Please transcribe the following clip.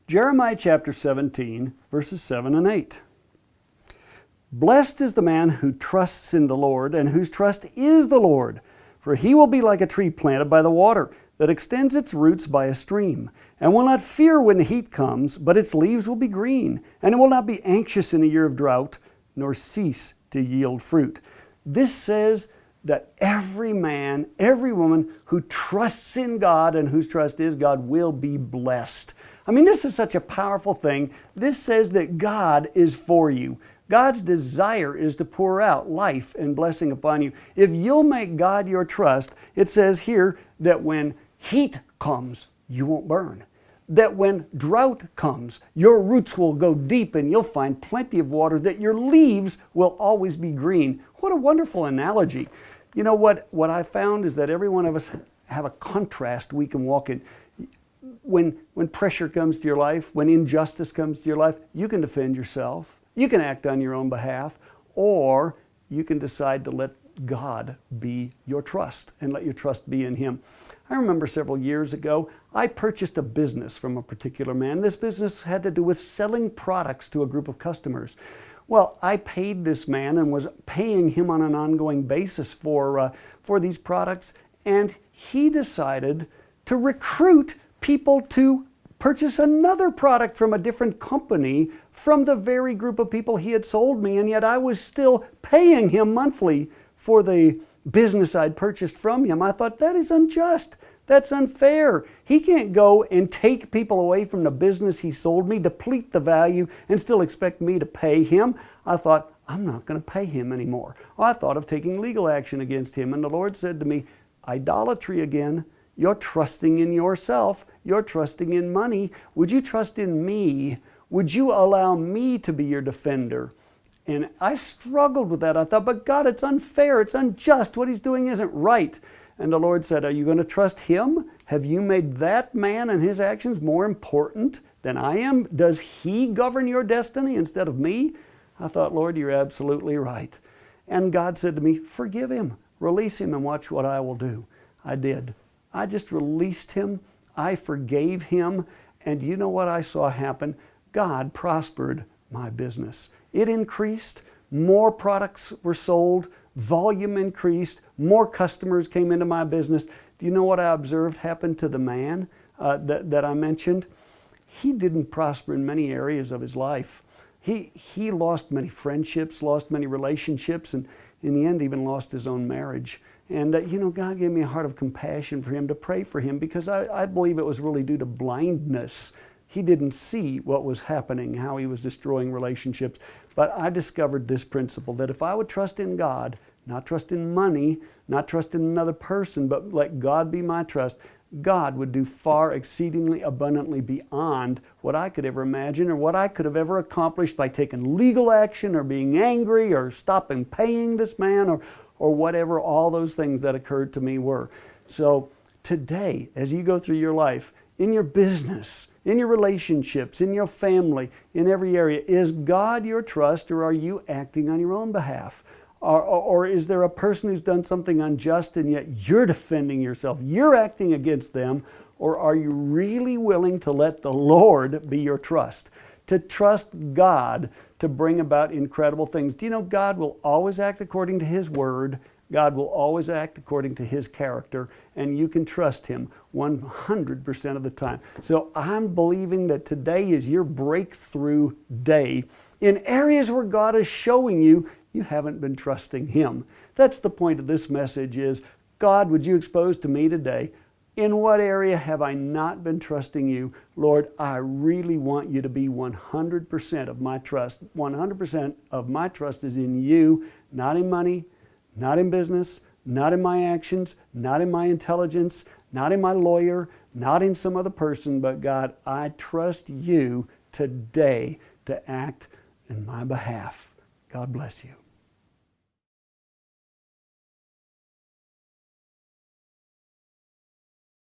Jeremiah chapter 17, verses 7 and 8. Blessed is the man who trusts in the Lord and whose trust is the Lord, for he will be like a tree planted by the water that extends its roots by a stream, and will not fear when the heat comes, but its leaves will be green, and it will not be anxious in a year of drought, nor cease to yield fruit. This says that every man, every woman who trusts in God and whose trust is God will be blessed. I mean, this is such a powerful thing. This says that God is for you. God's desire is to pour out life and blessing upon you. If you'll make God your trust, it says here that when heat comes, you won't burn. That when drought comes, your roots will go deep and you'll find plenty of water, that your leaves will always be green. What a wonderful analogy. You know what I found is that every one of us have a contrast we can walk in. When pressure comes to your life, when injustice comes to your life, you can defend yourself. You can act on your own behalf, or you can decide to let God be your trust and let your trust be in Him. I remember several years ago, I purchased a business from a particular man. This business had to do with selling products to a group of customers. Well, I paid this man and was paying him on an ongoing basis for these products, and he decided to recruit people to purchase another product from a different company from the very group of people he had sold me, and yet I was still paying him monthly for the business I'd purchased from him. I thought, that is unjust. That's unfair. He can't go and take people away from the business he sold me, deplete the value, and still expect me to pay him. I thought, I'm not going to pay him anymore. I thought of taking legal action against him, and the Lord said to me, idolatry again. You're trusting in yourself. You're trusting in money. Would you trust in me? Would you allow me to be your defender? And I struggled with that. I thought, but God, it's unfair. It's unjust. What He's doing isn't right. And the Lord said, are you going to trust Him? Have you made that man and his actions more important than I am? Does He govern your destiny instead of me? I thought, Lord, you're absolutely right. And God said to me, forgive him, release him, and watch what I will do. I did. I just released him. I forgave him. And you know what I saw happen? God prospered my business. It increased. More products were sold. Volume increased. More customers came into my business. Do you know what I observed happened to the man that I mentioned? He didn't prosper in many areas of his life. He lost many friendships, lost many relationships, and in the end even lost his own marriage. And God gave me a heart of compassion for him, to pray for him, because I believe it was really due to blindness. He didn't see what was happening, how he was destroying relationships. But I discovered this principle, that if I would trust in God, not trust in money, not trust in another person, but let God be my trust, God would do far exceedingly abundantly beyond what I could ever imagine or what I could have ever accomplished by taking legal action or being angry or stopping paying this man or whatever all those things that occurred to me were. So today, as you go through your life, in your business, in your relationships, in your family, in every area, is God your trust, or are you acting on your own behalf? Or is there a person who's done something unjust and yet you're defending yourself? You're acting against them. Or are you really willing to let the Lord be your trust? To trust God to bring about incredible things. Do you know God will always act according to His Word? God will always act according to His character, and you can trust Him 100% of the time. So I'm believing that today is your breakthrough day in areas where God is showing you haven't been trusting Him. That's the point of this message is, God, would you expose to me today, in what area have I not been trusting you? Lord, I really want you to be 100% of my trust. 100% of my trust is in you, not in money, not in business, not in my actions, not in my intelligence, not in my lawyer, not in some other person, but God, I trust you today to act in my behalf. God bless you.